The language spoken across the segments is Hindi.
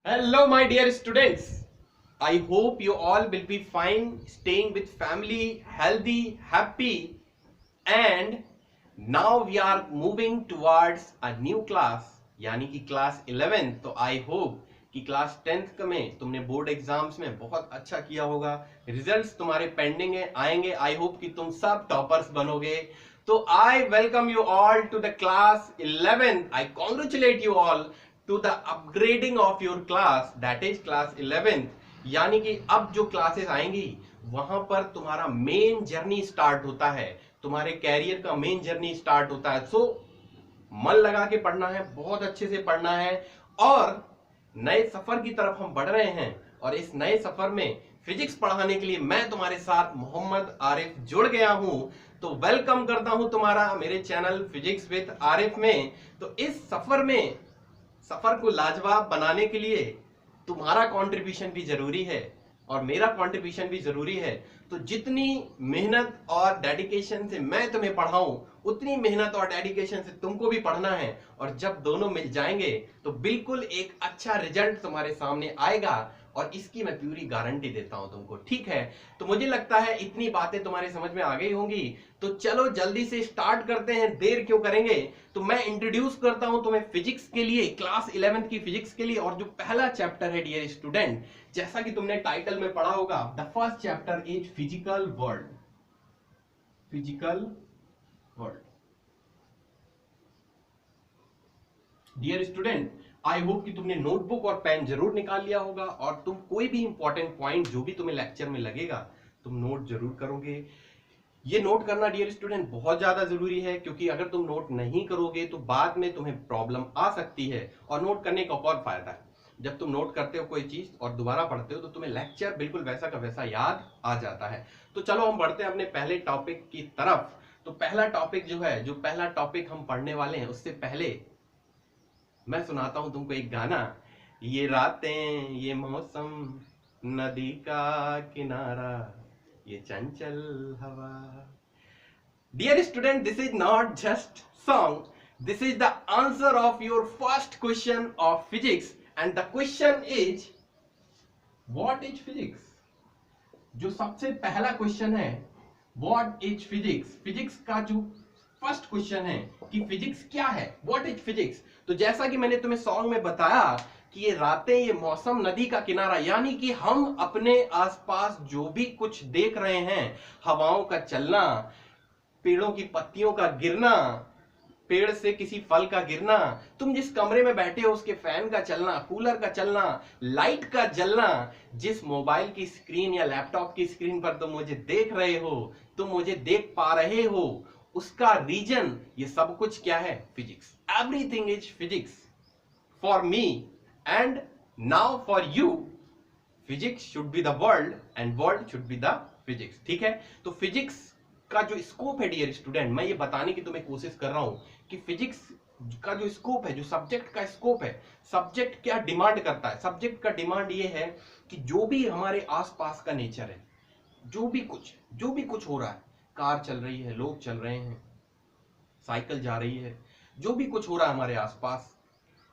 Hello, my dear students. I hope you all will be fine, staying with family, healthy, happy, and now we are moving towards a new class, यानी कि क्लास 11। तो आई होप कि क्लास 10th में तुमने बोर्ड एग्जाम्स में बहुत अच्छा किया होगा। रिजल्ट्स तुम्हारे पेंडिंग है, आएंगे। आई होप कि तुम सब टॉपर्स बनोगे। तो I welcome you all to the class 11। I congratulate you all to the upgrading of your class, that is class 11। यानी कि अब जो क्लासेस आएंगी वहां पर तुम्हारा मेन जर्नी स्टार्ट होता है, तुम्हारे कैरियर का मेन जर्नी स्टार्ट होता है। सो मन लगा के पढ़ना है, बहुत अच्छे से पढ़ना है और नए सफर की तरफ हम बढ़ रहे हैं। और इस नए सफर में फिजिक्स पढ़ाने के लिए मैं तुम्हारे साथ मोहम्मद आरिफ जुड़ गया हूं। तो वेलकम करता हूं तुम्हारा मेरे चैनल फिजिक्स विद आरिफ में। तो इस सफर को लाजवाब बनाने के लिए तुम्हारा कंट्रीब्यूशन भी जरूरी है और मेरा कंट्रीब्यूशन भी जरूरी है। तो जितनी मेहनत और डेडिकेशन से मैं तुम्हें पढ़ाऊं, उतनी मेहनत और डेडिकेशन से तुमको भी पढ़ना है। और जब दोनों मिल जाएंगे तो बिल्कुल एक अच्छा रिजल्ट तुम्हारे सामने आएगा और इसकी मैं पूरी गारंटी देता हूं तुमको, ठीक है। तो मुझे लगता है इतनी बातें तुम्हारे समझ में आ गई होंगी। तो चलो जल्दी से स्टार्ट करते हैं, देर क्यों करेंगे। तो मैं इंट्रोड्यूस करता हूं तुम्हें फिजिक्स के लिए, क्लास 11th की फिजिक्स के लिए। और जो पहला चैप्टर है डियर स्टूडेंट, जैसा कि तुमने टाइटल में पढ़ा होगा, the first chapter is physical world. Physical world dear student, I hope कि तुमने नोटबुक और पेन जरूर निकाल लिया होगा और तुम कोई भी इंपॉर्टेंट पॉइंट जो भी तुम्हें लेक्चर में लगेगा तुम नोट जरूर करोगे। ये नोट करना डियर स्टूडेंट बहुत ज्यादा जरूरी है, क्योंकि अगर तुम नोट नहीं करोगे तो बाद में तुम्हें प्रॉब्लम आ सकती है। और नोट करने का और फायदा है, जब तुम नोट करते हो कोई चीज और दोबारा पढ़ते हो तो तुम्हें लेक्चर बिल्कुल वैसा का वैसा याद आ जाता है। तो चलो हम बढ़ते हैं अपने पहले टॉपिक की तरफ। तो पहला टॉपिक जो पहला टॉपिक हम पढ़ने वाले हैं, उससे पहले मैं सुनाता हूं तुमको एक गाना। ये रातें, ये मौसम, नदी का किनारा, ये चंचल हवा। Dear student, this is not just song, this is the answer of your first question of physics. And the question is what is physics. जो सबसे पहला क्वेश्चन है, व्हाट इज फिजिक्स। फिजिक्स का जो फर्स्ट क्वेश्चन है कि फिजिक्स क्या है, व्हाट इज फिजिक्स। तो जैसा कि मैंने तुम्हें सॉन्ग में बताया कि ये रातें, ये मौसम, नदी का किनारा, यानी कि हम अपने आसपास जो भी कुछ देख रहे हैं, हवाओं का चलना, पेड़ों की पत्तियों का गिरना, पेड़ से किसी फल का गिरना, तुम जिस कमरे में बैठे हो उसके फैन का चलना, कूलर का चलना, लाइट का जलना, जिस मोबाइल की स्क्रीन या लैपटॉप की स्क्रीन पर तुम मुझे देख रहे हो, तुम मुझे देख पा रहे हो, उसका रीजन, ये सब कुछ क्या है, physics. Everything is physics for me and now for you. Physics should be the world and world should be the physics, ठीक है। तो फिजिक्स का जो स्कोप है डियर स्टूडेंट, मैं ये बताने की तुम्हें कोशिश कर रहा हूं कि फिजिक्स का जो स्कोप है, जो सब्जेक्ट का स्कोप है, सब्जेक्ट क्या डिमांड करता है। सब्जेक्ट का डिमांड ये है कि जो भी हमारे आसपास का नेचर है, जो भी कुछ हो रहा है, कार चल रही है, लोग चल रहे हैं, साइकिल जा रही है, जो भी कुछ हो रहा है हमारे आसपास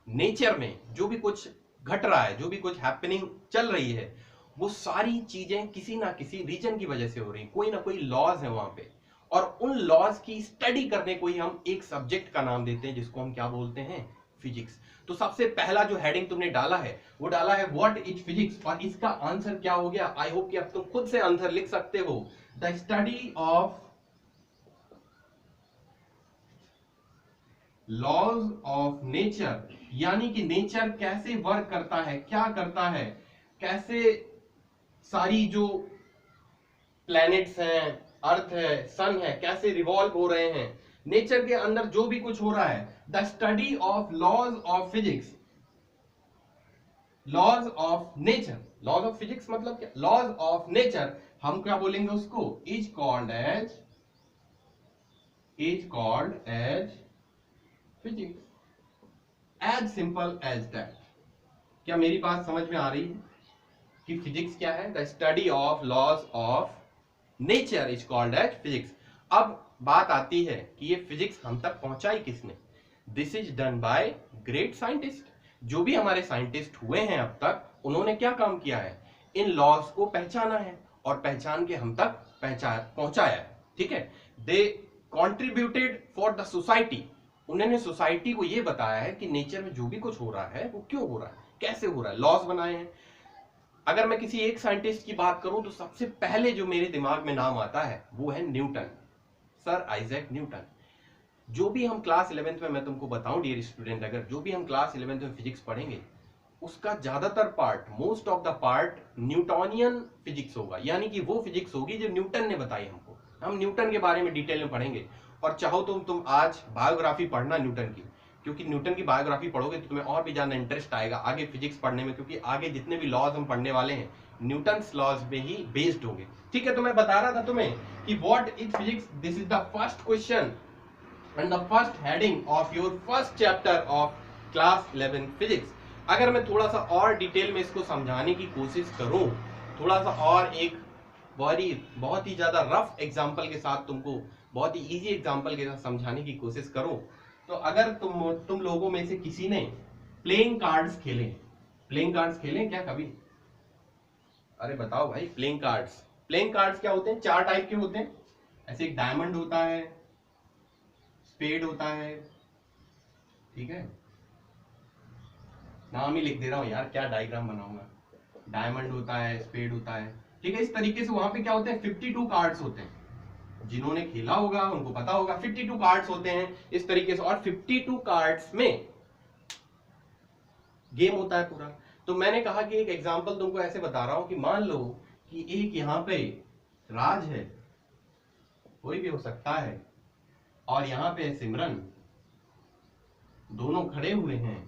नेचर में, जो भी कुछ घट रहा है, जो भी कुछ हैपनिंग चल रही है, वो सारी चीजें किसी ना किसी रीजन की वजह से हो रही है। कोई ना कोई लॉज है वहां पे, और उन लॉज की स्टडी करने को ही हम एक सब्जेक्ट का नाम देते हैं, जिसको हम क्या बोलते हैं, फिजिक्स। तो सबसे पहला जो हेडिंग तुमने डाला है वो डाला है व्हाट इज फिजिक्स, और इसका आंसर क्या हो गया। आई होप कि अब तुम खुद से आंसर लिख सकते हो। The study of laws of nature, यानी कि नेचर कैसे वर्क करता है, क्या करता है, कैसे सारी जो प्लैनेट्स हैं, अर्थ है, सन है, कैसे रिवॉल्व हो रहे हैं, नेचर के अंदर जो भी कुछ हो रहा है। The study of laws of physics, laws of nature, laws of physics मतलब क्या, लॉज ऑफ नेचर, हम क्या बोलेंगे उसको, is called as physics, as simple as that. क्या मेरी बात समझ में आ रही है कि फिजिक्स क्या है। The study of laws of nature is called as physics. अब बात आती है कि ये फिजिक्स हम तक पहुंचाई किसने। This is done by great scientist. जो भी हमारे साइंटिस्ट हुए हैं अब तक उन्होंने क्या काम किया है, इन लॉज को पहचाना है और पहचान के हम तक पहुंचाया है। ठीक है, दे कॉन्ट्रीब्यूटेड फॉर द सोसाइटी, उन्होंने सोसाइटी को यह बताया है कि नेचर में जो भी कुछ हो रहा है वो क्यों हो रहा है, कैसे हो रहा है, लॉज बनाए हैं। अगर मैं किसी एक साइंटिस्ट की बात करूं तो सबसे पहले जो मेरे दिमाग में नाम आता है वो है न्यूटन, सर आइजैक न्यूटन। जो भी हम क्लास 11th में, मैं तुमको बताऊं डियर स्टूडेंट, अगर जो भी हम क्लास 11th में फिजिक्स पढ़ेंगे उसका ज्यादातर part, most of the part Newtonian physics होगा, यानी कि वो फिजिक्स होगी जो न्यूटन ने बताई हमको। हम न्यूटन के बारे में डिटेल में पढ़ेंगे। और चाहो तो तुम आज बायोग्राफी पढ़ना न्यूटन की, क्योंकि न्यूटन की बायोग्राफी पढ़ोगे तो तुम्हें और भी ज्यादा इंटरेस्ट आएगा आगे फिजिक्स पढ़ने में, क्योंकि आगे जितने भी लॉज हम पढ़ने वाले हैं न्यूटन लॉज में ही बेस्ड होंगे। ठीक है, तो मैं बता रहा था तुम्हें कि what is physics, this is the first question and the first heading of your first chapter of class 11 physics। अगर मैं थोड़ा सा और डिटेल में इसको समझाने की कोशिश करूं, थोड़ा सा और एक बहुत ही ज्यादा रफ एग्जांपल के साथ तुमको बहुत ही इजी एग्जांपल के साथ समझाने की कोशिश करूं, तो अगर तुम लोगों में से किसी ने प्लेइंग कार्ड्स खेले क्या कभी? अरे बताओ भाई, प्लेइंग कार्ड्स क्या होते हैं? 4 टाइप के होते हैं। ऐसे एक डायमंड होता है, स्पेड होता है, ठीक है, नाम ही लिख दे रहा हूं यार, क्या डायग्राम बनाऊंगा। डायमंड होता है, स्पेड होता है, ठीक है। इस तरीके से वहां पे क्या होते हैं, 52 कार्ड्स होते हैं। जिन्होंने खेला होगा उनको पता होगा 52 कार्ड्स होते हैं इस तरीके से, और 52 कार्ड्स में गेम होता है पूरा। तो मैंने कहा कि एक एग्जांपल तुमको ऐसे बता रहा हूं कि मान लो कि एक यहां पे राज है, कोई भी हो सकता है, और यहां पे सिमरन, दोनों खड़े हुए हैं।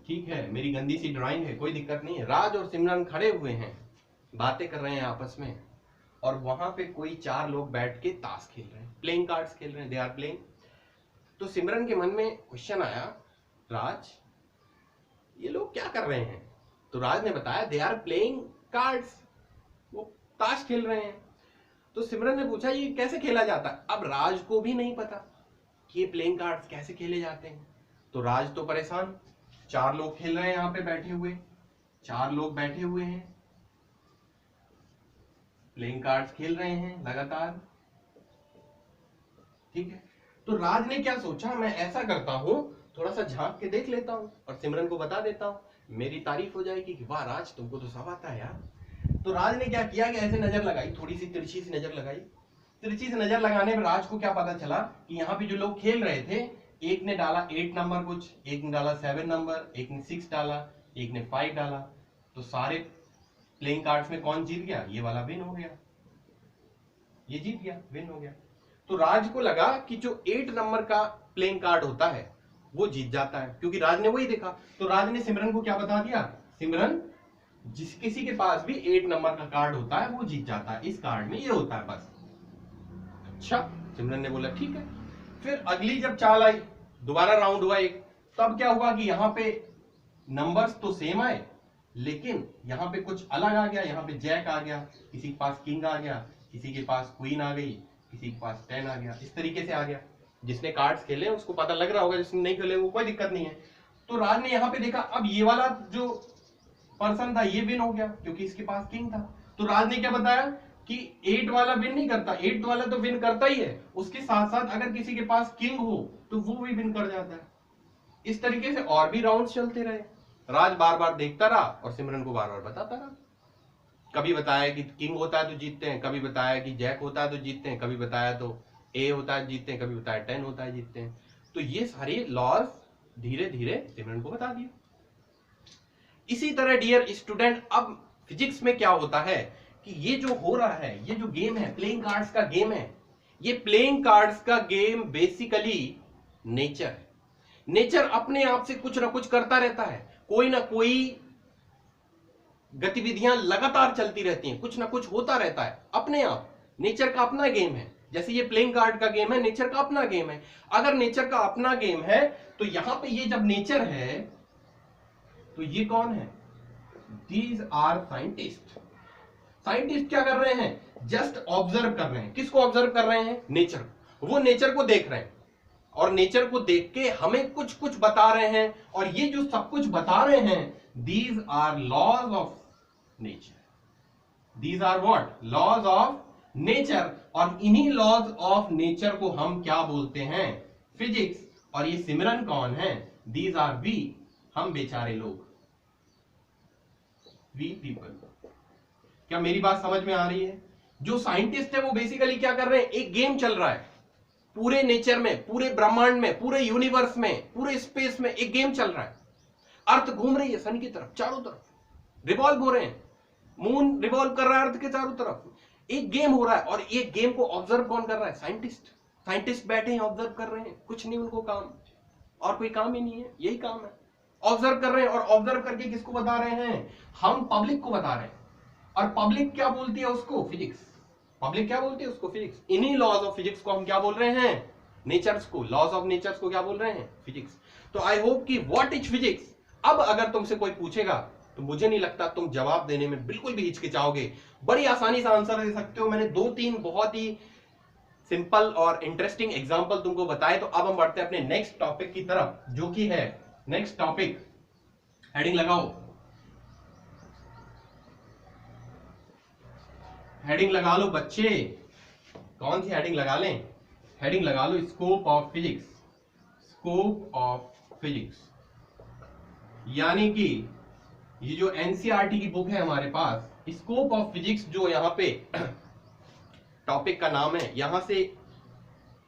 ठीक है, मेरी गंदी सी ड्राइंग है, कोई दिक्कत नहीं है। राज और सिमरन खड़े हुए हैं, बातें कर रहे हैं आपस में, और वहां पे कोई 4 लोग बैठ के ताश खेल रहे हैं, प्लेइंग कार्ड्स खेल रहे हैं, दे आर प्लेइंग। तो सिमरन के मन में क्वेश्चन आया, राज ये लोग क्या कर रहे हैं? तो राज ने बताया दे आर प्लेइंग कार्ड्स, वो ताश खेल रहे हैं। तो सिमरन ने पूछा ये कैसे खेला जाता है? अब राज को भी नहीं पता कि ये प्लेइंग कार्ड्स कैसे खेले जाते हैं। तो राज तो परेशान, 4 लोग खेल रहे हैं, यहां पे बैठे हुए 4 लोग बैठे हुए हैं, प्लेइंग कार्ड्स खेल रहे हैं लगातार, ठीक है। तो राज ने क्या सोचा, मैं ऐसा करता हूं, थोड़ा सा झांक के देख लेता हूं और सिमरन को बता देता हूं, मेरी तारीफ हो जाएगी कि वाह राज तुमको तो सब आता है यार। तो राज ने क्या किया कि ऐसे नजर लगाई, थोड़ी सी तिरछी सी नजर लगाई। तिरछी से नजर लगाने पर राज को क्या पता चला कि यहाँ पे जो लोग खेल रहे थे, एक ने डाला 8 नंबर कुछ, एक ने डाला 7 नंबर, एक ने 6 डाला, एक ने 5 डाला। तो सारे प्लेइंग कार्ड्स में कौन जीत गया? ये वाला विन हो गया, ये जीत गया, विन हो गया। तो राज को लगा कि जो 8 नंबर का प्लेइंग कार्ड होता है वो जीत जाता है, क्योंकि राज ने वही देखा। तो राज ने सिमरन को क्या बता दिया, सिमरन जिस किसी के पास भी 8 नंबर का कार्ड होता है वो जीत जाता है, इस कार्ड में ये होता है बस। अच्छा, सिमरन ने बोला ठीक है। फिर अगली जब चाल आई, दोबारा राउंड हुआ एक, तब क्या हुआ कि यहाँ पे नंबर्स तो सेम आए, लेकिन यहाँ पे कुछ अलग आ गया। यहाँ पे जैक आ गया, किसी के पास किंग आ गया, किसी के पास क्वीन आ गई, किसी के पास 10 आ गया, इस तरीके से आ गया। जिसने कार्ड्स खेले उसको पता लग रहा होगा, जिसने नहीं खेले वो कोई दिक्कत नहीं है। तो राज ने यहाँ पे देखा, अब ये वाला जो पर्सन था ये विन हो गया क्योंकि इसके पास किंग था। तो राज ने क्या बताया कि 8 वाला विन नहीं करता, 8 वाला तो विन करता ही है, उसके साथ साथ अगर किसी के पास किंग हो तो वो भी विन कर जाता है। इस तरीके से और भी राउंड चलते रहे। राज बार बार देखता रहा और सिमरन को बार बार बताता रहा। कभी बताया कि किंग होता है तो जीतते हैं, कभी बताया कि जैक होता है तो जीतते हैं, कभी बताया तो ए होता है जीतते हैं, कभी बताया 10 होता है जीतते हैं। तो ये सारे लॉज धीरे धीरे सिमरन को बता दिए। इसी तरह डियर स्टूडेंट, अब फिजिक्स में क्या होता है कि ये जो हो रहा है, ये जो गेम है प्लेइंग कार्ड्स का गेम है, ये प्लेइंग कार्ड्स का गेम बेसिकली नेचर है। नेचर अपने आप से कुछ ना कुछ करता रहता है, कोई ना कोई गतिविधियां लगातार चलती रहती हैं, कुछ ना कुछ होता रहता है अपने आप। नेचर का अपना गेम है, जैसे ये प्लेइंग कार्ड का गेम है, नेचर का अपना गेम है। अगर नेचर का अपना गेम है तो यहां पे ये जब नेचर है तो ये कौन है? These are scientist. साइंटिस्ट क्या कर रहे हैं? जस्ट ऑब्जर्व कर रहे हैं। किसको ऑब्जर्व कर रहे हैं? नेचर। वो नेचर को देख रहे हैं और नेचर को देख के हमें कुछ कुछ बता रहे हैं, और ये जो सब कुछ बता रहे हैं, these are laws of nature. These are what? Laws of nature. और इन्हीं लॉज ऑफ नेचर को हम क्या बोलते हैं? फिजिक्स। और ये सिमरन कौन है? दीज आर वी, हम बेचारे लोग, वी पीपल। क्या मेरी बात समझ में आ रही है? जो साइंटिस्ट है वो बेसिकली क्या कर रहे हैं? एक गेम चल रहा है पूरे नेचर में, पूरे ब्रह्मांड में, पूरे यूनिवर्स में, पूरे स्पेस में एक गेम चल रहा है। अर्थ घूम रही है सन की तरफ, चारों तरफ रिवॉल्व हो रहे हैं, मून रिवॉल्व कर रहा है अर्थ के चारों तरफ, एक गेम हो रहा है। और ये गेम को ऑब्जर्व कौन कर रहा है? साइंटिस्ट। साइंटिस्ट बैठे हैं, ऑब्जर्व कर रहे हैं, कुछ नहीं उनको काम, और कोई काम ही नहीं है, यही काम है, ऑब्जर्व कर रहे हैं। और ऑब्जर्व करके किसको बता रहे हैं? हम पब्लिक को बता रहे हैं। और पब्लिक क्या बोलती है उसको? फिजिक्स। पब्लिक क्या बोलती है उसको? फिजिक्स। इन्हीं लॉज ऑफ फिजिक्स को हम क्या बोल रहे हैं? नेचर्स को। लॉज ऑफ नेचर्स को क्या बोल रहे हैं? फिजिक्स। तो आई होप कि व्हाट इज फिजिक्स, अब अगर तुमसे कोई पूछेगा तो मुझे नहीं लगता तुम जवाब देने में बिल्कुल भी हिचकिचाओगे, बड़ी आसानी से आंसर दे सकते हो। मैंने 2-3 बहुत ही सिंपल और इंटरेस्टिंग एग्जांपल तुमको बताए। तो अब हम बढ़ते हैं अपने नेक्स्ट टॉपिक की तरफ, जो कि है नेक्स्ट टॉपिक, हेडिंग लगाओ, हेडिंग लगा लो बच्चे। कौन सी हेडिंग लगा लें? हेडिंग लगा लो scope of physics. Scope of physics यानी कि ये जो एनसीईआरटी की बुक है हमारे पास, स्कोप ऑफ फिजिक्स जो यहाँ पे टॉपिक का नाम है, यहां से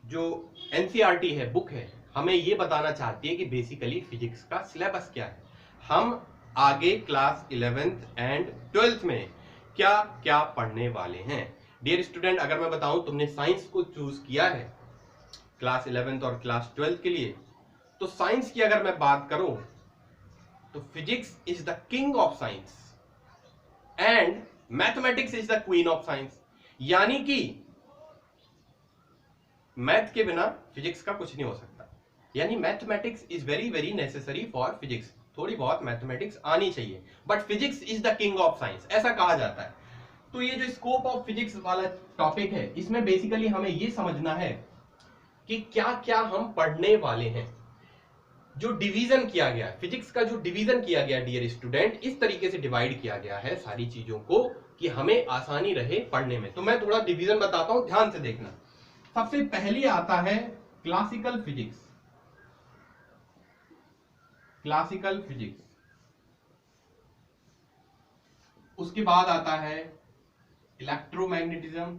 जो एनसीईआरटी है बुक है, हमें ये बताना चाहती है कि बेसिकली फिजिक्स का सिलेबस क्या है, हम आगे क्लास 11th एंड 12th में क्या क्या पढ़ने वाले हैं। डियर स्टूडेंट, अगर मैं बताऊं तुमने साइंस को चूज किया है क्लास 11th और क्लास 12th के लिए, तो साइंस की अगर मैं बात करूं तो physics is the king of science and mathematics is the queen of science. यानी कि मैथ के बिना फिजिक्स का कुछ नहीं हो सकता, यानी mathematics is very very necessary for physics. थोड़ी बहुत मैथमेटिक्स आनी चाहिए, but physics is the king of science, ऐसा कहा जाता है। तो ये जो स्कोप ऑफ फिजिक्स वाला टॉपिक है, इसमें बेसिकली हमें ये समझना है कि क्या क्या हम पढ़ने वाले हैं। जो डिवीजन किया गया फिजिक्स का, जो डिवीजन किया गया डियर स्टूडेंट, इस तरीके से डिवाइड किया गया है सारी चीजों को कि हमें आसानी रहे पढ़ने में। तो मैं थोड़ा डिवीजन बताता हूं, ध्यान से देखना। सबसे पहले आता है क्लासिकल फिजिक्स। क्लासिकल फिजिक्स, उसके बाद आता है इलेक्ट्रोमैग्नेटिज्म।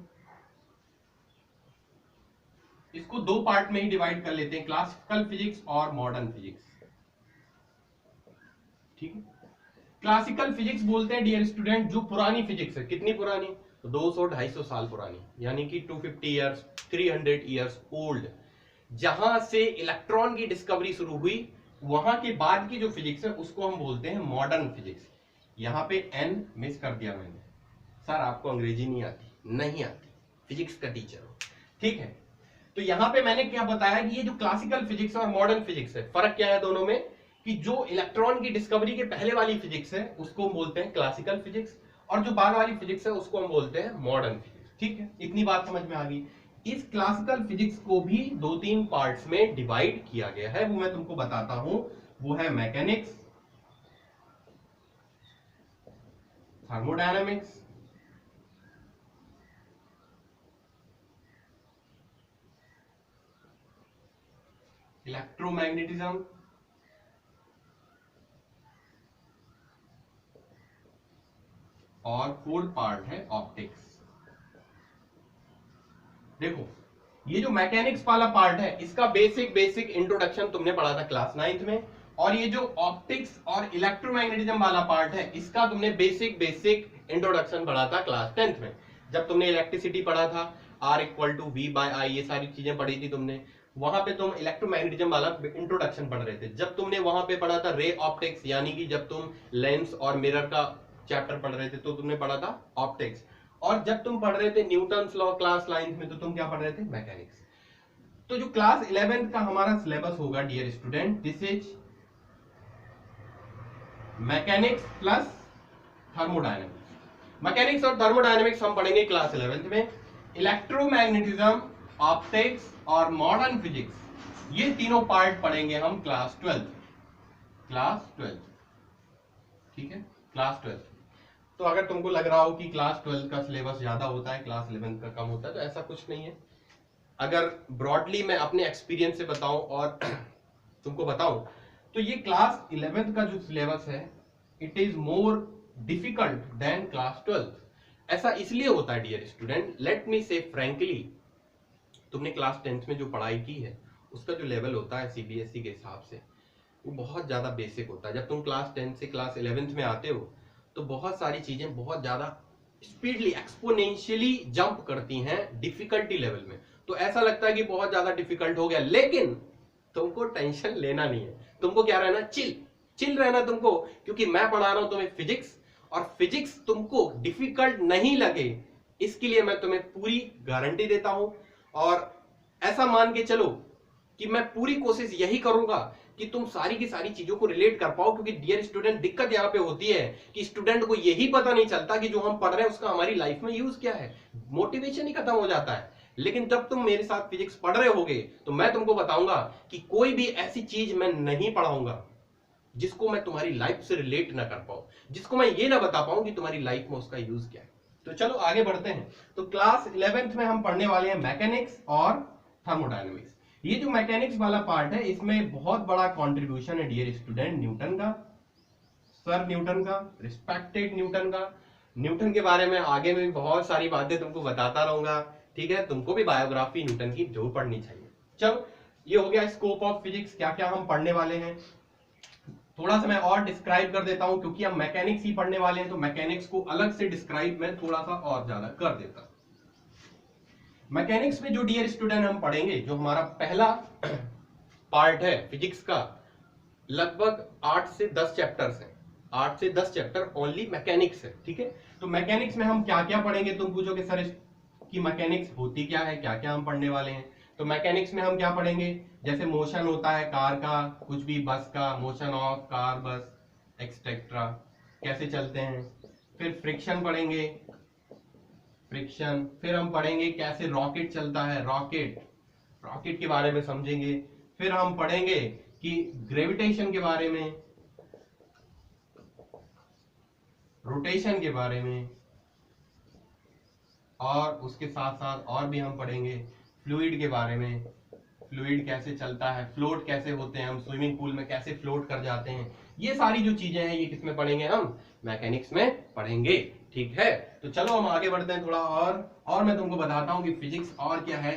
इसको 2 पार्ट में ही डिवाइड कर लेते हैं, क्लासिकल फिजिक्स और मॉडर्न फिजिक्स। ठीक है, क्लासिकल फिजिक्स बोलते हैं डियर स्टूडेंट जो पुरानी फिजिक्स है। कितनी पुरानी? 200-250 साल पुरानी, यानी कि 250 ईयर्स, 300 ईयर्स ओल्ड। जहां से इलेक्ट्रॉन की डिस्कवरी शुरू हुई, वहां के बाद की जो फिजिक्स है उसको हम बोलते हैं मॉडर्न फिजिक्स। यहां पे एन मिस कर दिया मैंने, सर आपको अंग्रेजी नहीं आती? नहीं आती, फिजिक्स का टीचर हो, ठीक है। तो यहां पे मैंने क्या बताया कि ये जो क्लासिकल फिजिक्स और मॉडर्न फिजिक्स है, फर्क क्या है दोनों में, कि जो इलेक्ट्रॉन की डिस्कवरी के पहले वाली फिजिक्स है उसको हम बोलते हैं क्लासिकल फिजिक्स, और जो बाद वाली फिजिक्स है उसको हम बोलते हैं मॉडर्न फिजिक्स। ठीक है, इतनी बात समझ में आ गई। इस क्लासिकल फिजिक्स को भी 2-3 पार्ट्स में डिवाइड किया गया है, वो मैं तुमको बताता हूं। वो है मैकेनिक्स, थर्मोडायनामिक्स, इलेक्ट्रोमैग्नेटिज्म, और 4th पार्ट है ऑप्टिक्स। देखो, ये जो मैकेनिक्स वाला पार्ट है, इसका बेसिक इंट्रोडक्शन तुमने पढ़ा था क्लास 9th में, और ये जो ऑप्टिक्स और इलेक्ट्रोमैग्नेटिज्म वाला पार्ट है, इसका तुमने बेसिक इंट्रोडक्शन पढ़ा था क्लास 10th में, जब तुमने इलेक्ट्रिसिटी पढ़ा था, R=V/I, ये सारी चीजें पढ़ी थी तुमने। वहां पे तुम इलेक्ट्रोमैग्नेटिज्म वाला इंट्रोडक्शन पढ़ रहे थे। जब तुमने वहां पे पढ़ा था रे ऑप्टिक्स, यानी कि जब तुम लेंस और मिरर का चैप्टर पढ़ रहे थे तो तुमने पढ़ा था ऑप्टिक्स। और जब तुम पढ़ रहे थे न्यूटन्स लॉ क्लास 9th में, तो तुम क्या पढ़ रहे थे? मैकेनिक्स। तो जो क्लास 11th का हमारा सिलेबस होगा dear student, this is mechanics plus thermodynamics. Mechanics और थर्मोडायनेमिक्स हम पढ़ेंगे क्लास 11th में। इलेक्ट्रोमैग्नेटिज्म ऑप्टिक्स और मॉडर्न फिजिक्स, ये तीनों पार्ट पढ़ेंगे हम क्लास 12, ठीक है, क्लास 12। तो अगर तुमको लग रहा हो कि क्लास 12 का सिलेबस ज्यादा होता है, क्लास 11 का कम होता है, तो ऐसा कुछ नहीं है। अगर ब्रॉडली मैं अपने एक्सपीरियंस से बताऊं और तुमको बताऊं, तो ये क्लास 11 का जो सिलेबस है, it is more difficult than class 12। ऐसा इसलिए होता है डियर स्टूडेंट, लेट मी से फ्रैंकली, तुमने क्लास 10th में जो पढ़ाई की है उसका जो लेवल होता है सीबीएसई के हिसाब से, वो बहुत ज्यादा बेसिक होता है। जब तुम क्लास 10 से क्लास 11th में आते हो तो बहुत सारी चीजें बहुत ज्यादा स्पीडली एक्सपोनेंशियली जंप करती हैं डिफिकल्टी लेवल में। तो ऐसा लगता है कि बहुत ज्यादा डिफिकल्ट हो गया, लेकिन तुमको टेंशन लेना नहीं है। तुमको क्या रहना, चिल रहना तुमको, क्योंकि मैं पढ़ा रहा हूं तुम्हें फिजिक्स, और फिजिक्स तुमको डिफिकल्ट नहीं लगे इसके लिए मैं तुम्हें पूरी गारंटी देता हूं। और ऐसा मान के चलो कि मैं पूरी कोशिश यही करूंगा कि तुम सारी की सारी चीजों को रिलेट कर पाओ, क्योंकि डियर स्टूडेंट दिक्कत यहां पे होती है कि स्टूडेंट को यही पता नहीं चलता कि जो हम पढ़ रहे हैं उसका हमारी लाइफ में यूज क्या है, मोटिवेशन ही खत्म हो जाता है। लेकिन जब तुम मेरे साथ फिजिक्स पढ़ रहे होगे तो मैं तुमको बताऊंगा कि कोई भी ऐसी चीज मैं नहीं पढ़ाऊंगा जिसको मैं तुम्हारी लाइफ से रिलेट ना कर पाऊं, जिसको मैं ये ना बता पाऊं कि तुम्हारी लाइफ में उसका यूज क्या है। तो चलो आगे बढ़ते हैं। तो क्लास 11th में हम पढ़ने वाले हैं मैकेनिक्स और थर्मोडायनेमिक्स। ये जो मैकेनिक्स वाला पार्ट है, इसमें बहुत बड़ा कंट्रीब्यूशन है डियर स्टूडेंट न्यूटन का, सर न्यूटन का, रिस्पेक्टेड न्यूटन का। न्यूटन के बारे में आगे में भी बहुत सारी बातें तुमको बताता रहूंगा, ठीक है। तुमको भी बायोग्राफी न्यूटन की जरूर पढ़नी चाहिए। चलो, ये हो गया स्कोप ऑफ फिजिक्स, क्या क्या हम पढ़ने वाले हैं। थोड़ा सा मैं और डिस्क्राइब कर देता हूं, क्योंकि हम मैकेनिक्स ही पढ़ने वाले हैं, तो मैकेनिक्स को अलग से डिस्क्राइब मैं थोड़ा सा और ज्यादा कर देता हूं। मैकेनिक्स में जो डियर स्टूडेंट हम पढ़ेंगे, जो हमारा पहला पार्ट है फिजिक्स का, लगभग 8 से 10 चैप्टर्स हैं। 8 से 10 चैप्टर ओनली मैकेनिक्स है, ठीक है। तो मैकेनिक्स में हम क्या क्या पढ़ेंगे, तुम पूछोगे सर की मैकेनिक्स होती क्या है, क्या क्या हम पढ़ने वाले हैं। तो मैकेनिक्स में हम क्या पढ़ेंगे, जैसे मोशन होता है कार का, कुछ भी बस का motion of car bus etcetera, कैसे चलते हैं। फिर फ्रिक्शन पढ़ेंगे, फ्रिक्शन। फिर हम पढ़ेंगे कैसे रॉकेट चलता है, रॉकेट के बारे में समझेंगे। फिर हम पढ़ेंगे कि ग्रेविटेशन के बारे में, रोटेशन के बारे में, और उसके साथ साथ और भी हम पढ़ेंगे फ्लूइड के बारे में, फ्लूइड कैसे चलता है, फ्लोट कैसे होते हैं, हम स्विमिंग पूल में कैसे फ्लोट कर जाते हैं। ये सारी जो चीजें हैं ये किसमें पढ़ेंगे, हम मैकेनिक्स में पढ़ेंगे, ठीक है। तो चलो हम आगे बढ़ते हैं थोड़ा और मैं तुमको बताता हूं कि फिजिक्स और क्या है।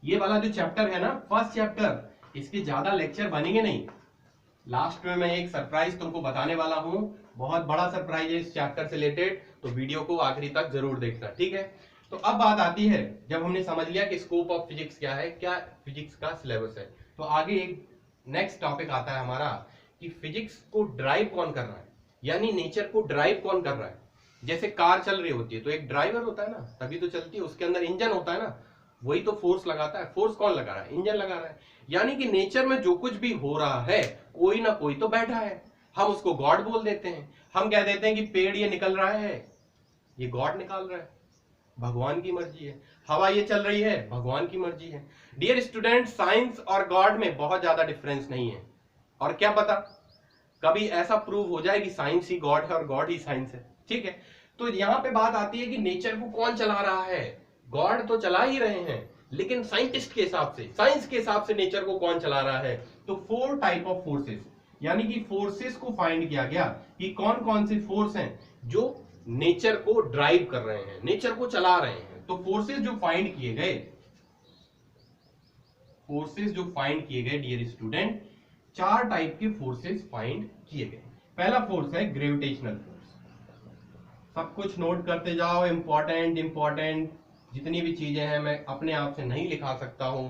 ये वाला जो चैप्टर है ना, फर्स्ट चैप्टर, इसके ज्यादा लेक्चर बनेंगे नहीं। लास्ट में मैं एक सरप्राइज तुमको बताने वाला हूं, बहुत बड़ा सरप्राइज है इस चैप्टर से रिलेटेड, तो वीडियो को आखिरी तक जरूर देखना, ठीक है। तो अब बात आती है, जब हमने समझ लिया कि स्कोप ऑफ फिजिक्स क्या है, क्या फिजिक्स का सिलेबस है, तो आगे एक नेक्स्ट टॉपिक आता है हमारा कि फिजिक्स को ड्राइव कौन कर रहा है, यानी नेचर को ड्राइव कौन कर रहा है। जैसे कार चल रही होती है तो एक ड्राइवर होता है ना, तभी तो चलती है, उसके अंदर इंजन होता है ना, वही तो फोर्स लगाता है। फोर्स कौन लगा रहा है, इंजन लगा रहा है। यानी कि नेचर में जो कुछ भी हो रहा है, कोई ना कोई तो बैठा है, हम उसको गॉड बोल देते हैं। हम कह देते हैं कि पेड़ ये निकल रहा है, ये गॉड निकाल रहा है, भगवान की मर्जी है। हवा ये चल रही है, भगवान की मर्जी है। डियर स्टूडेंट, साइंस और गॉड में बहुत ज्यादा डिफरेंस नहीं है, और क्या पता कभी ऐसा प्रूव हो जाए कि साइंस ही गॉड है और गॉड ही साइंस है, ठीक है। तो यहां पे बात आती है कि नेचर को कौन चला रहा है, गॉड तो चला ही रहे हैं, लेकिन साइंटिस्ट के हिसाब से, साइंस के हिसाब से नेचर को कौन चला रहा है। तो 4 टाइप ऑफ फोर्सेस, यानी कि फोर्सेस को फाइंड किया गया कि कौन कौन से फोर्स हैं जो नेचर को ड्राइव कर रहे हैं, नेचर को चला रहे हैं। तो फोर्सेस जो फाइंड किए गए, डियर स्टूडेंट, 4 टाइप के फोर्सेस फाइंड किए गए। पहला फोर्स है ग्रेविटेशनल फोर्स। सब कुछ नोट करते जाओ, इंपॉर्टेंट जितनी भी चीजें हैं मैं अपने आप से नहीं लिखा सकता हूं।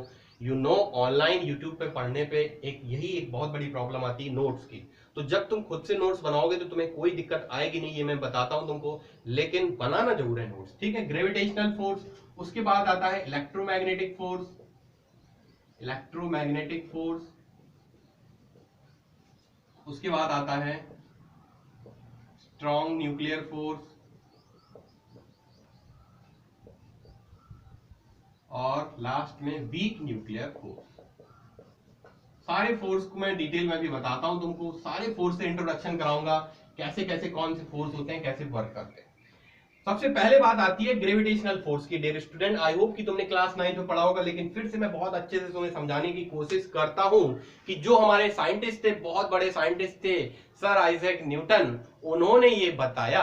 ऑनलाइन यूट्यूब पे पढ़ने पे एक बहुत बड़ी प्रॉब्लम आती है नोट्स की। तो जब तुम खुद से नोट्स बनाओगे तो तुम्हें कोई दिक्कत आएगी नहीं, ये मैं बताता हूं तुमको, लेकिन बनाना जरूर है नोट्स, ठीक है। ग्रेविटेशनल फोर्स, उसके बाद आता है इलेक्ट्रोमैग्नेटिक फोर्स, उसके बाद आता है स्ट्रॉन्ग न्यूक्लियर फोर्स, और लास्ट में वीक न्यूक्लियर फोर्स। सारे फोर्स को मैं डिटेल में भी बताता हूं तुमको, सारे फोर्स से इंट्रोडक्शन कराऊंगा, कैसे कैसे कौन से फोर्स होते हैं, कैसे वर्क करते हैं। सबसे पहले बात आती है ग्रेविटेशनल फोर्स की। डियर स्टूडेंट, आई होप कि तुमने क्लास 9 में पढ़ा होगा, लेकिन फिर से मैं बहुत अच्छे से तुम्हें समझाने की कोशिश करता हूं कि जो हमारे साइंटिस्ट थे, बहुत बड़े साइंटिस्ट थे सर आइजैक न्यूटन, उन्होंने ये बताया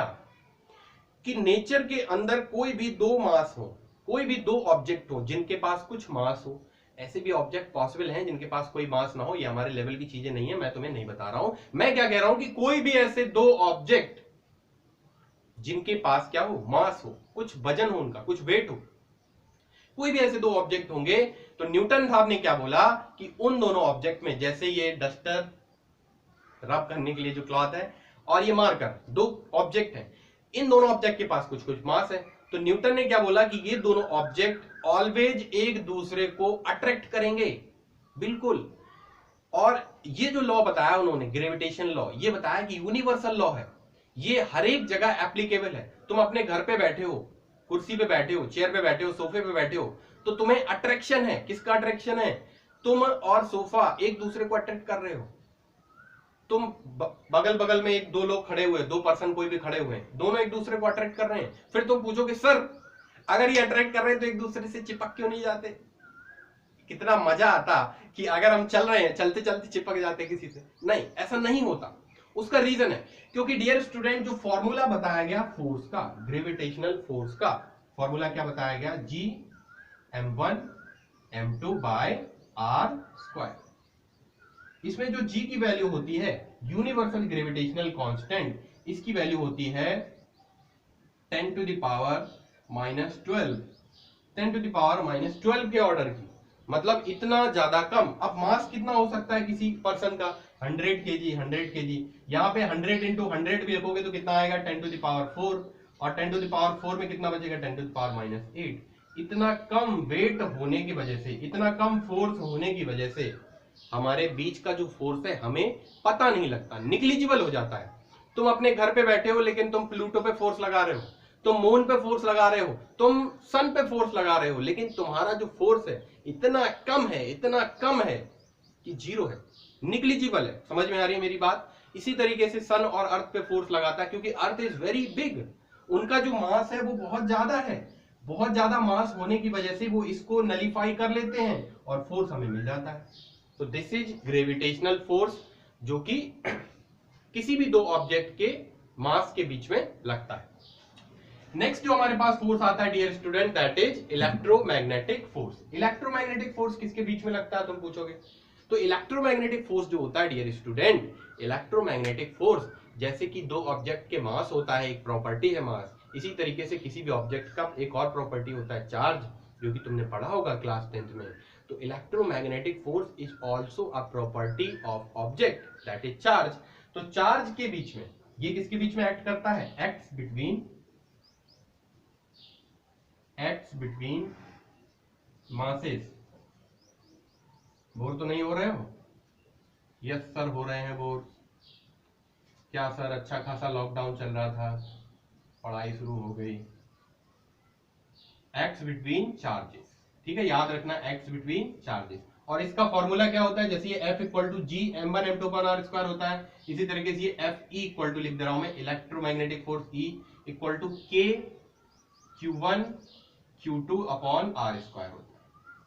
कि नेचर के अंदर कोई भी दो मास हो, कोई भी दो ऑब्जेक्ट हो जिनके पास कुछ मास हो, ऐसे भी ऑब्जेक्ट पॉसिबल हैं जिनके पास कोई मास ना हो। ये हमारे लेवल की चीजें नहीं है, मैं तुम्हें नहीं बता रहा हूं। मैं क्या कह रहा हूं कि कोई भी ऐसे दो ऑब्जेक्ट जिनके पास क्या हो, मास हो, कुछ वजन हो, उनका कुछ वेट हो, कोई भी ऐसे दो ऑब्जेक्ट होंगे, तो न्यूटन साहब ने क्या बोला कि उन दोनों ऑब्जेक्ट में, जैसे ये डस्टर रब करने के लिए जो क्लॉथ है और ये मार्कर, दो ऑब्जेक्ट हैं, इन दोनों ऑब्जेक्ट के पास कुछ कुछ मास है, तो न्यूटन ने क्या बोला कि ये दोनों ऑब्जेक्ट ऑलवेज एक दूसरे को अट्रैक्ट करेंगे। बिल्कुल। और ये जो लॉ बताया उन्होंने, ग्रेविटेशन लॉ, ये बताया कि यूनिवर्सल लॉ है, ये हर एक जगह एप्लीकेबल है। तुम अपने घर पे बैठे हो, कुर्सी पे बैठे हो, चेयर पे बैठे हो, सोफे पे बैठे हो, तो तुम्हें अट्रैक्शन है। किसका अट्रैक्शन है? तुम और सोफा एक दूसरे को अट्रैक्ट कर रहे हो। तुम बगल बगल में एक दो लोग खड़े हुए, दो पर्सन कोई भी खड़े हुए हैं, दोनों एक दूसरे को अट्रैक्ट कर रहे हैं। फिर तुम पूछोगे सर अगर ये अट्रैक्ट कर रहे हैं तो एक दूसरे से चिपक क्यों नहीं जाते? कितना मजा आता कि अगर हम चल रहे हैं, चलते चलते चिपक जाते किसी से। नहीं, ऐसा नहीं होता। उसका रीजन है क्योंकि डियर स्टूडेंट, जो फॉर्मूला बताया गया फोर्स का, ग्रेविटेशनल फोर्स का फॉर्मूला क्या बताया गया? G m1 m2 by R square. इसमें जो G की वैल्यू होती है, यूनिवर्सल ग्रेविटेशनल कांस्टेंट, इसकी वैल्यू होती है 10 to the power -12, 10 to the power -12 के ऑर्डर की। मतलब इतना ज्यादा कम। अब मास कितना हो सकता है किसी पर्सन का? 100 केजी, 100 केजी। यहाँ पे 100 इंटू 100 भी रखोगे तो कितना आएगा? 10 टू द पावर 4। और 10 टू द पावर 4 में कितना बचेगा? 10 टू द पावर -8। इतना कम वेट होने की वजह से, इतना कम फोर्स होने की वजह से हमारे बीच का जो फोर्स है हमें पता नहीं लगता, निग्लिजिबल हो जाता है। तुम अपने घर पे बैठे हो लेकिन तुम प्लूटो पे फोर्स लगा रहे हो, तुम मून पे फोर्स लगा रहे हो, तुम सन पे फोर्स लगा रहे हो, लेकिन तुम्हारा जो फोर्स है इतना कम है, इतना कम है कि जीरो है, निग्लिजिबल है। समझ में आ रही है मेरी बात? इसी तरीके से सन और अर्थ पे फोर्स लगाता है क्योंकि अर्थ इज वेरी बिग, उनका जो मास है वो बहुत ज्यादा है। बहुत ज्यादा मास होने की वजह से वो इसको नलीफाई कर लेते हैं और फोर्स हमें मिल जाता है। तो दिस इज ग्रेविटेशनल फोर्स, जो कि किसी भी दो ऑब्जेक्ट के मास के बीच में लगता है। नेक्स्ट जो हमारे पास फोर्स आता है dear student, that is electromagnetic force. Electromagnetic force किसके बीच में लगता है तुम पूछोगे? तो इलेक्ट्रोमैग्नेटिक फोर्स जो होता है डियर स्टूडेंट, इलेक्ट्रोमैग्नेटिक फोर्स जैसे कि दो ऑब्जेक्ट के मास होता है, एक प्रॉपर्टी है मास, इसी तरीके से किसी भी ऑब्जेक्ट का एक और प्रॉपर्टी होता है चार्ज, जो कि तुमने पढ़ा होगा क्लास 10th में। तो electromagnetic force is also a property of object, that is charge. तो चार्ज के बीच में, ये किसके बीच में एक्ट करता है? Acts between masses. बोर तो नहीं हो रहे हो? यस सर हो रहे हैं बोर। क्या सर, अच्छा खासा लॉकडाउन चल रहा था, पढ़ाई शुरू हो गई। एक्ट्स बिटवीन चार्जेस, ठीक है, याद रखना, एक्ट्स बिटवीन चार्जेस। और इसका फॉर्मूला क्या होता है? जैसे ये F equal to G m1 m2 पर आर स्क्वायर होता है, इसी तरीके से ये F E इक्वल टू लिख दे रहा हूं मैं, electromagnetic force E equal to K Q1 Q2 upon R square होता है,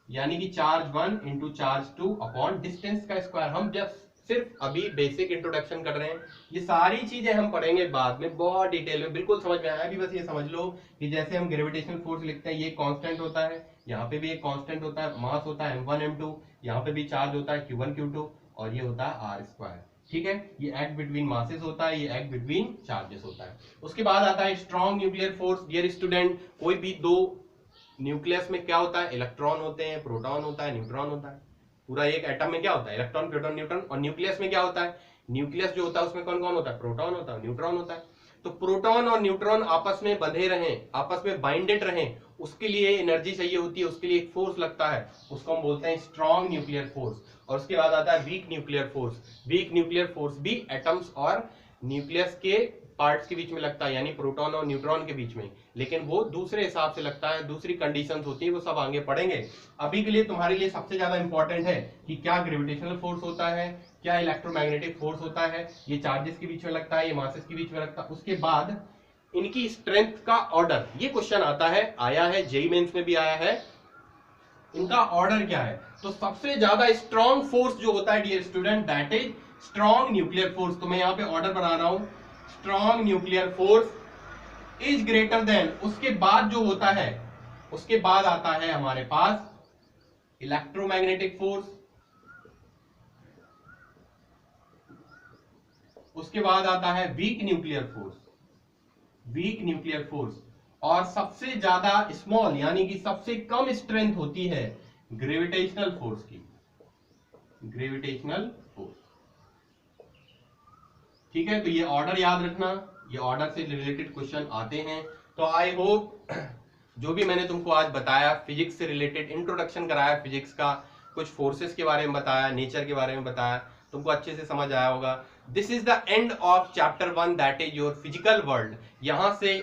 यानी कि charge 1 into charge 2 upon distance का स्क्वायर। हम जब सिर्फ अभी बेसिक इंट्रोडक्शन कर रहे हैं, ये सारी चीजें हम पढ़ेंगे बाद में बहुत डिटेल में, बिल्कुल समझ में आया। अभी बस ये समझ लो कि जैसे हम ग्रेविटेशनल फोर्स लिखते हैं, ये कांस्टेंट होता है, यहाँ पे भी एक कांस्टेंट होता है, मास होता है m1 m2, यहाँ पे भी चार्ज होता है Q1 Q2, और ये होता है आर स्क्वायर। ठीक है, ये एक्ट बिटवीन मासेस होता है, ये एक्ट बिटवीन चार्जेस होता है। उसके बाद आता है strong nuclear force. Dear student, कोई भी दो न्यूक्लियस में क्या होता है? इलेक्ट्रॉन होते हैं, प्रोटॉन होता है, न्यूट्रॉन होता है। पूरा एक एटम में क्या होता है? Electron, proton, neutron. और न्यूक्लियस में क्या होता है? न्यूक्लियस जो होता है उसमें कौन कौन होता है? प्रोटॉन होता है, न्यूट्रॉन होता है। तो प्रोटॉन और न्यूट्रॉन आपस में बंधे रहें, आपस में बाइंडेड रहें, उसके लिए एनर्जी चाहिए होती है, उसके लिए एक फोर्स लगता है, उसको हम बोलते हैं स्ट्रॉन्ग न्यूक्लियर फोर्स। और उसके बाद आता है weak nuclear force. Weak nuclear force भी एटम्स और न्यूक्लियस के पार्ट्स के बीच में लगता है, यानी प्रोटॉन और न्यूट्रॉन के बीच में, लेकिन वो दूसरे हिसाब से लगता है, दूसरी कंडीशंस होती है, वो सब आगे पढ़ेंगे। अभी के लिए तुम्हारे लिए सबसे ज्यादा इंपॉर्टेंट है कि क्या ग्रेविटेशनल फोर्स होता है, क्या इलेक्ट्रोमैग्नेटिक फोर्स होता है, ये चार्जेस के बीच में लगता है, ये मासेस के बीच में लगता है, उसके बाद इनकी स्ट्रेंथ का ऑर्डर, ये क्वेश्चन आता है, आया है, जेईई मेंस में भी आया है, इनका ऑर्डर क्या है। तो सबसे ज्यादा स्ट्रॉन्ग फोर्स जो होता है dear student, that is strong nuclear force. तो मैं यहां पे ऑर्डर बना रहा हूं, strong nuclear force is greater than, उसके बाद जो होता है, उसके बाद आता है हमारे पास इलेक्ट्रोमैग्नेटिक फोर्स, उसके बाद आता है weak nuclear force, weak nuclear force, और सबसे ज्यादा स्मॉल यानी कि सबसे कम स्ट्रेंथ होती है ग्रेविटेशनल फोर्स की, ग्रेविटेशनल फोर्स। ठीक है, तो ये ऑर्डर याद रखना, ये ऑर्डर से रिलेटेड क्वेश्चन आते हैं। तो आई होप जो भी मैंने तुमको आज बताया, फिजिक्स से रिलेटेड इंट्रोडक्शन कराया, फिजिक्स का कुछ फोर्सेस के बारे में बताया, नेचर के बारे में बताया, तुमको अच्छे से समझ आया होगा। This is the end of chapter 1 that is your physical world. यहां से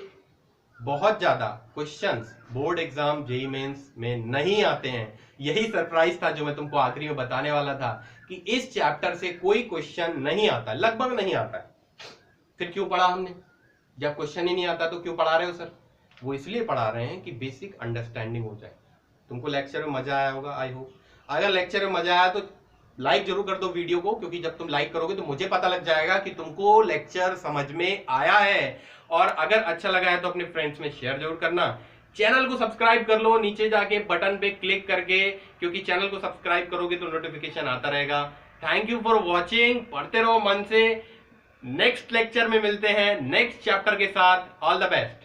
बहुत ज्यादा questions board exam JEE mains में नहीं आते हैं, यही सरप्राइज था जो मैं तुमको आखिरी में बताने वाला था कि इस चैप्टर से कोई क्वेश्चन नहीं आता, लगभग नहीं आता है। फिर क्यों पढ़ा हमने? जब क्वेश्चन ही नहीं आता तो क्यों पढ़ा रहे हो सर? वो इसलिए पढ़ा रहे हैं कि बेसिक अंडरस्टैंडिंग हो जाए। तुमको लेक्चर में मजा आया होगा आई होप। अगर लेक्चर में मजा आया तो लाइक जरूर कर दो वीडियो को, क्योंकि जब तुम लाइक करोगे तो मुझे पता लग जाएगा कि तुमको लेक्चर समझ में आया है। और अगर अच्छा लगा है तो अपने फ्रेंड्स में शेयर जरूर करना। चैनल को सब्सक्राइब कर लो नीचे जाके बटन पे क्लिक करके, क्योंकि चैनल को सब्सक्राइब करोगे तो नोटिफिकेशन आता रहेगा। थैंक यू फॉर वॉचिंग, पढ़ते रहो मन से। नेक्स्ट लेक्चर में मिलते हैं नेक्स्ट चैप्टर के साथ। All the best.